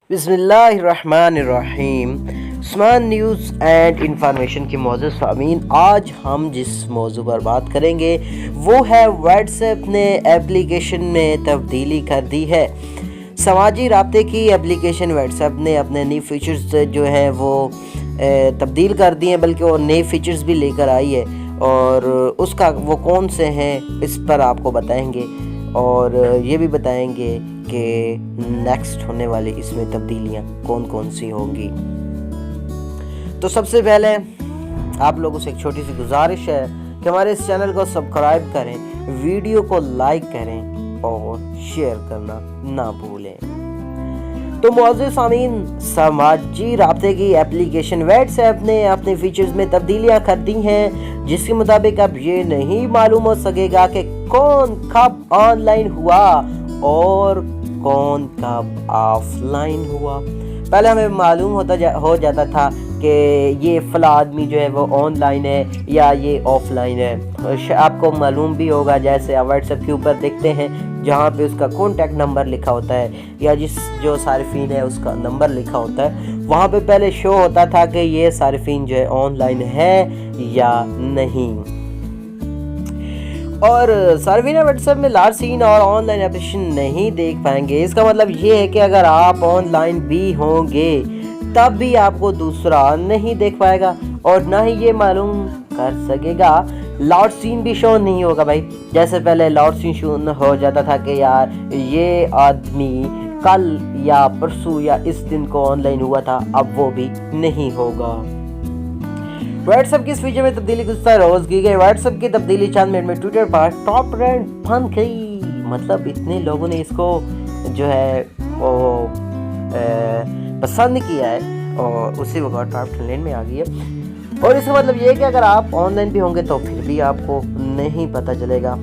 बिस्मिल्लाहिर्रहमानिर्रहीम। Usman news and information के मौजूद सामीन, आज हम जिस मौजू पर बात करेंगे वो है व्हाट्सएप ने एप्लीकेशन में तब्दीली कर दी है। समाजी राब्ते की एप्लीकेशन व्हाट्सएप ने अपने नए फीचर्स जो हैं वो तब्दील कर दिए हैं, बल्कि वो नए फीचर्स भी लेकर आई है और उसका वो कौन से हैं इस पर आपको बताएंगे और ये भी बताएंगे कि नेक्स्ट होने वाली इसमें तब्दीलियां कौन कौन सी होंगी। तो सबसे पहले आप लोगों से एक छोटी सी गुजारिश है कि हमारे इस चैनल को सब्सक्राइब करें, वीडियो को लाइक करें और शेयर करना ना भूलें। तो मौजूद सामीन, समाजी राब्ते की एप्लीकेशन व्हाट्सएप ने अपने फीचर्स में तब्दीलियां कर दी हैं, जिसके मुताबिक अब ये नहीं मालूम हो सकेगा कि कौन कब ऑनलाइन हुआ और कौन कब ऑफलाइन हुआ। पहले हमें मालूम हो जाता था कि ये फला आदमी जो है वो ऑनलाइन है या ये ऑफलाइन है। आपको मालूम भी होगा, जैसे आप व्हाट्सएप के ऊपर देखते हैं जहाँ पे उसका कॉन्टैक्ट नंबर लिखा होता है या जो सारिफीन है उसका नंबर लिखा होता है, वहाँ पे पहले शो होता था कि ये सारिफीन जो है ऑनलाइन है या नहीं। और सार्वजनिक व्हाट्सएप में लार्ज सीन और ऑनलाइन एप्लीकेशन नहीं देख पाएंगे। इसका मतलब ये है कि अगर आप ऑनलाइन भी होंगे तब भी आपको दूसरा नहीं देख पाएगा और ना ही ये मालूम कर सकेगा। लाउड सीन भी शो नहीं होगा भाई, जैसे पहले लाउड सीन शो हो जाता था कि यार ये आदमी कल या परसों या इस दिन को ऑनलाइन हुआ था, अब वो भी नहीं होगा। व्हाट्सएप की इस फीचर में तब्दीली गुज़श्ता रोज की गई। व्हाट्सएप की तब्दीली चंद मिनट में ट्विटर पर टॉप ट्रेंड बन गई। मतलब इतने लोगों ने इसको जो है वो पसंद किया है और उसी वक्त टॉप ट्रेंड में आ गई है। और इसका मतलब ये है कि अगर आप ऑनलाइन भी होंगे तो फिर भी आपको नहीं पता चलेगा।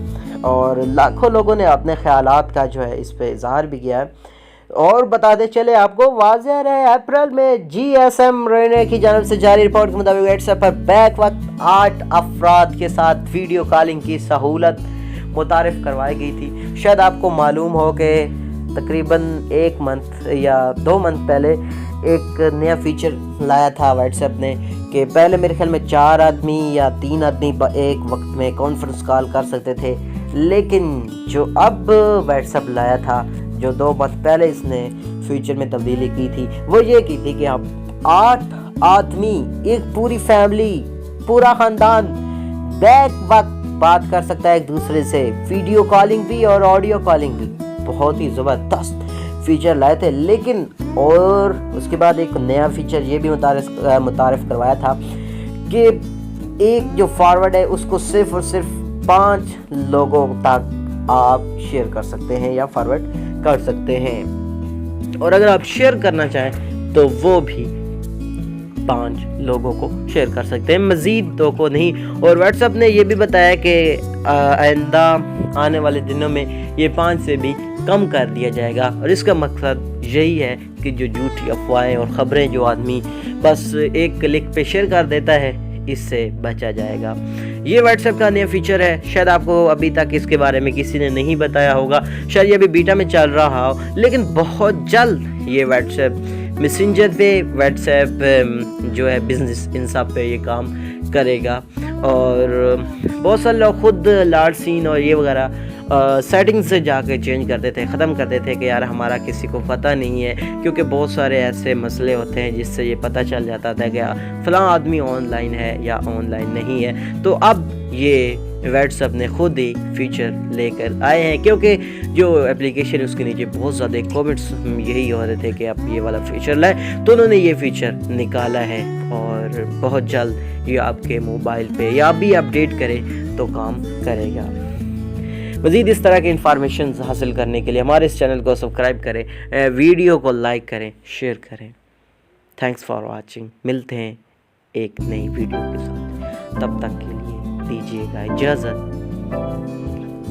और लाखों लोगों ने अपने ख्यालात का जो है इस पे इजहार भी किया है। और बताते चले आपको, वाज़ेह रहे अप्रैल में GSM रेने की जानब से जारी रिपोर्ट के मुताबिक व्हाट्सएप पर बैक वक्त 8 अफराद के साथ वीडियो कॉलिंग की सहूलत मुतारिफ करवाई गई थी। शायद आपको मालूम हो कि तकरीबन 1 मंथ या 2 मंथ पहले एक नया फीचर लाया था व्हाट्सएप ने कि पहले मेरे ख्याल में 4 आदमी या 3 आदमी एक वक्त में कॉन्फ्रेंस कॉल कर सकते थे, लेकिन जो अब व्हाट्सएप लाया था, जो 2 मंथ पहले इसने फीचर में तब्दीली की थी, वो ये की थी कि आप 8 आदमी, एक पूरी फैमिली, पूरा खानदान बैक वक्त बात कर सकता है एक दूसरे से। वीडियो कॉलिंग भी और ऑडियो कॉलिंग भी। बहुत ही ज़बरदस्त फीचर लाए थे। लेकिन और उसके बाद एक नया फीचर ये भी मुतारिफ करवाया था कि एक जो फॉरवर्ड है उसको सिर्फ और सिर्फ 5 लोगों तक आप शेयर कर सकते हैं या फॉरवर्ड कर सकते हैं, और अगर आप शेयर करना चाहें तो वो भी 5 लोगों को शेयर कर सकते हैं, मज़ीद 2 को नहीं। और व्हाट्सएप ने ये भी बताया कि आइंदा आने वाले दिनों में ये 5 से भी कम कर दिया जाएगा। और इसका मकसद यही है कि जो झूठी अफवाहें और ख़बरें जो आदमी बस एक क्लिक पे शेयर कर देता है, इससे बचा जाएगा। ये व्हाट्सएप का नया फीचर है। शायद आपको अभी तक इसके बारे में किसी ने नहीं बताया होगा, शायद ये अभी बीटा में चल रहा हो, लेकिन बहुत जल्द ये व्हाट्सएप मैसेंजर पे, व्हाट्सएप जो है बिजनेस, इन सब पे ये काम करेगा। और बहुत सारे लोग खुद लार्ज सीन और ये वगैरह सेटिंग्स से जाके चेंज कर देते हैं, ख़त्म कर देते हैं कि यार हमारा किसी को पता नहीं है, क्योंकि बहुत सारे ऐसे मसले होते हैं जिससे ये पता चल जाता था कि फ़लाँ आदमी ऑनलाइन है या ऑनलाइन नहीं है। तो अब ये व्हाट्सएप ने खुद ही फीचर लेकर आए हैं, क्योंकि जो एप्लीकेशन है उसके नीचे बहुत ज़्यादा कमेंट्स यही हो रहे थे कि आप ये वाला फीचर लाएँ, तो उन्होंने ये फीचर निकाला है और बहुत जल्द ये आपके मोबाइल पे या भी अपडेट करें तो काम करेगा। मज़ीद इस तरह के इंफॉर्मेशन हासिल करने के लिए हमारे इस चैनल को सब्सक्राइब करें, वीडियो को लाइक करें, शेयर करें। Thanks for watching. मिलते हैं एक नई वीडियो के साथ, तब तक के लिए दीजिएगा इजाज़त।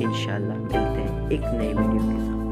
इंशाल्लाह मिलते हैं एक नई वीडियो के साथ।